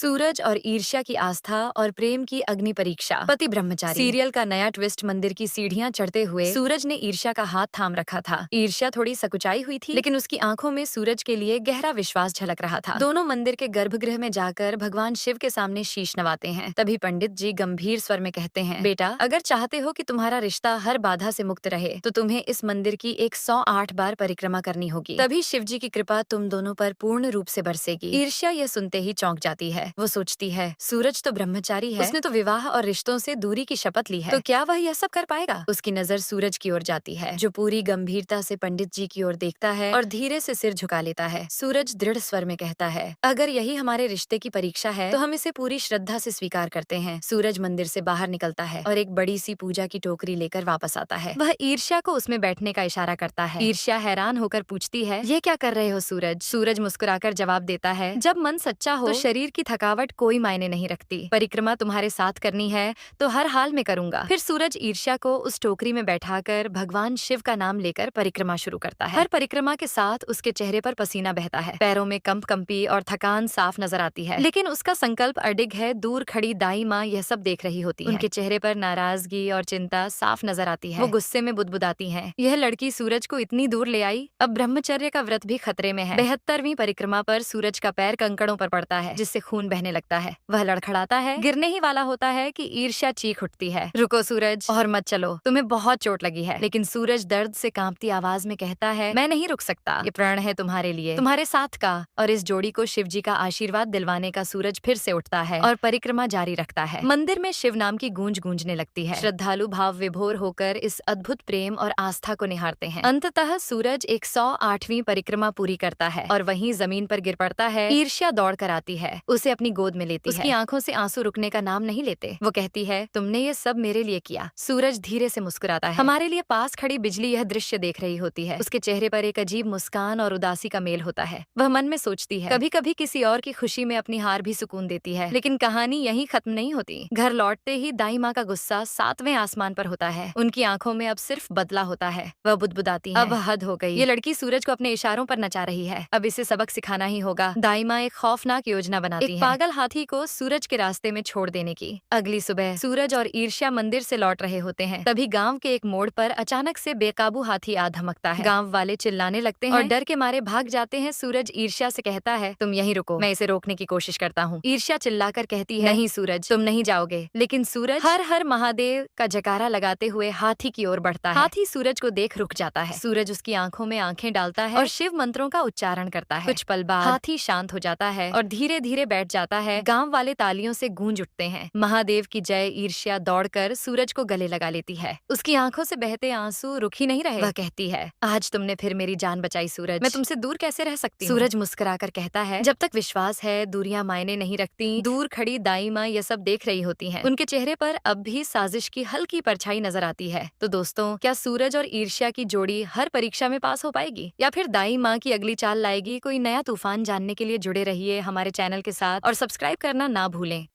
सूरज और ईर्ष्या की आस्था और प्रेम की अग्नि परीक्षा। पति ब्रह्मचारी सीरियल का नया ट्विस्ट। मंदिर की सीढ़ियां चढ़ते हुए सूरज ने ईर्ष्या का हाथ थाम रखा था। ईर्ष्या थोड़ी सकुचाई हुई थी, लेकिन उसकी आंखों में सूरज के लिए गहरा विश्वास झलक रहा था। दोनों मंदिर के गर्भगृह में जाकर भगवान शिव के सामने शीश नवाते हैं। तभी पंडित जी गंभीर स्वर में कहते हैं, बेटा, अगर चाहते हो कि तुम्हारा रिश्ता हर बाधा से मुक्त रहे तो तुम्हें इस मंदिर की 108 बार परिक्रमा करनी होगी। तभी शिव जी की कृपा तुम दोनों पर पूर्ण रूप से बरसेगी। ईर्ष्या यह सुनते ही चौंक जाती है। वो सोचती है, सूरज तो ब्रह्मचारी है, उसने तो विवाह और रिश्तों से दूरी की शपथ ली है, तो क्या वह यह सब कर पाएगा? उसकी नजर सूरज की ओर जाती है, जो पूरी गंभीरता से पंडित जी की ओर देखता है और धीरे से सिर झुका लेता है। सूरज दृढ़ स्वर में कहता है, अगर यही हमारे रिश्ते की परीक्षा है तो हम इसे पूरी श्रद्धा से स्वीकार करते हैं। सूरज मंदिर से बाहर निकलता है और एक बड़ी सी पूजा की टोकरी लेकर वापस आता है। वह ईर्ष्या को उसमें बैठने का इशारा करता है। ईर्ष्या हैरान होकर पूछती है, ये क्या कर रहे हो सूरज? सूरज मुस्कुराकर जवाब देता है, जब मन सच्चा हो तो शरीर की थकावट कोई मायने नहीं रखती। परिक्रमा तुम्हारे साथ करनी है तो हर हाल में करूंगा। फिर सूरज ईर्ष्या को उस टोकरी में बैठाकर भगवान शिव का नाम लेकर परिक्रमा शुरू करता है। हर परिक्रमा के साथ उसके चेहरे पर पसीना बहता है, पैरों में कंपी और थकान साफ नजर आती है, लेकिन उसका संकल्प अडिग है। दूर खड़ी दाई माँ यह सब देख रही होती है। उनके चेहरे पर नाराजगी और चिंता साफ नजर आती है। वो गुस्से में बुदबुदाती हैं, यह लड़की सूरज को इतनी दूर ले आई, अब ब्रह्मचर्य का व्रत भी खतरे में है। 72वीं परिक्रमा पर सूरज का पैर कंकड़ों पर पड़ता है, जिससे खून बहने लगता है। वह लड़खड़ाता है, गिरने ही वाला होता है कि ईर्ष्या चीख उठती है, रुको सूरज, और मत चलो, तुम्हें बहुत चोट लगी है। लेकिन सूरज दर्द से कांपती आवाज में कहता है, मैं नहीं रुक सकता, ये प्रण है तुम्हारे लिए, तुम्हारे साथ का। और इस जोड़ी को शिव जी का आशीर्वाद दिलवाने का सूरज फिर से उठता है और परिक्रमा जारी रखता है। मंदिर में शिव नाम की गूंज गूंजने लगती है। श्रद्धालु भाव विभोर होकर इस अद्भुत प्रेम और आस्था को निहारते हैं। अंततः सूरज 108वीं परिक्रमा पूरी करता है और वहीं जमीन पर गिर पड़ता है। ईर्ष्या दौड़ कर आती है, उसे अपनी गोद में लेती है। उसकी आंखों से आंसू रुकने का नाम नहीं लेते। वो कहती है, तुमने ये सब मेरे लिए किया। सूरज धीरे से मुस्कुराता है। हमारे लिए पास खड़ी बिजली यह दृश्य देख रही होती है। उसके चेहरे पर एक अजीब मुस्कान और उदासी का मेल होता है। वह मन में सोचती है, कभी कभी किसी और की खुशी में अपनी हार भी सुकून देती है। लेकिन कहानी यहीं खत्म नहीं होती। घर लौटते ही दाई माँ का गुस्सा 7वें आसमान पर होता है। उनकी आंखों में अब सिर्फ बदला होता है। वह बुदबुदाती है, अब हद हो गई, ये लड़की सूरज को अपने इशारों पर नचा रही है, अब इसे सबक सिखाना ही होगा। दाई माँ एक खौफनाक योजना बनाती है, पागल हाथी को सूरज के रास्ते में छोड़ देने की। अगली सुबह सूरज और ईर्ष्या मंदिर से लौट रहे होते हैं। तभी गांव के एक मोड़ पर अचानक से बेकाबू हाथी आ धमकता है। गांव वाले चिल्लाने लगते हैं और डर के मारे भाग जाते हैं। सूरज ईर्ष्या से कहता है, तुम यहीं रुको, मैं इसे रोकने की कोशिश करता हूँ। ईर्ष्या चिल्लाकर कहती है, नहीं सूरज, तुम नहीं जाओगे। लेकिन सूरज हर हर महादेव का जयकारा लगाते हुए हाथी की ओर बढ़ता है। हाथी सूरज को देख रुक जाता है। सूरज उसकी आंखों में आंखें डालता है और शिव मंत्रों का उच्चारण करता है। कुछ पल बाद हाथी शांत हो जाता है और धीरे धीरे बैठ जाता है। गांव वाले तालियों से गूंज उठते हैं। महादेव की जय। ईर्ष्या दौड़कर सूरज को गले लगा लेती है। उसकी आंखों से बहते आंसू रुक ही नहीं रहे। वह कहती है, आज तुमने फिर मेरी जान बचाई सूरज, मैं तुमसे दूर कैसे रह सकती हूँ? सूरज मुस्कुराकर कहता है, जब तक विश्वास है दूरियां मायने नहीं रखती। दूर खड़ी दाई माँ यह सब देख रही होती हैं। उनके चेहरे पर अब भी साजिश की हल्की परछाई नजर आती है। तो दोस्तों, क्या सूरज और ईर्ष्या की जोड़ी हर परीक्षा में पास हो पाएगी या फिर दाई माँ की अगली चाल लाएगी? कोई नया तूफान जानने के लिए जुड़े रहिए हमारे चैनल के साथ और सब्सक्राइब करना ना भूलें।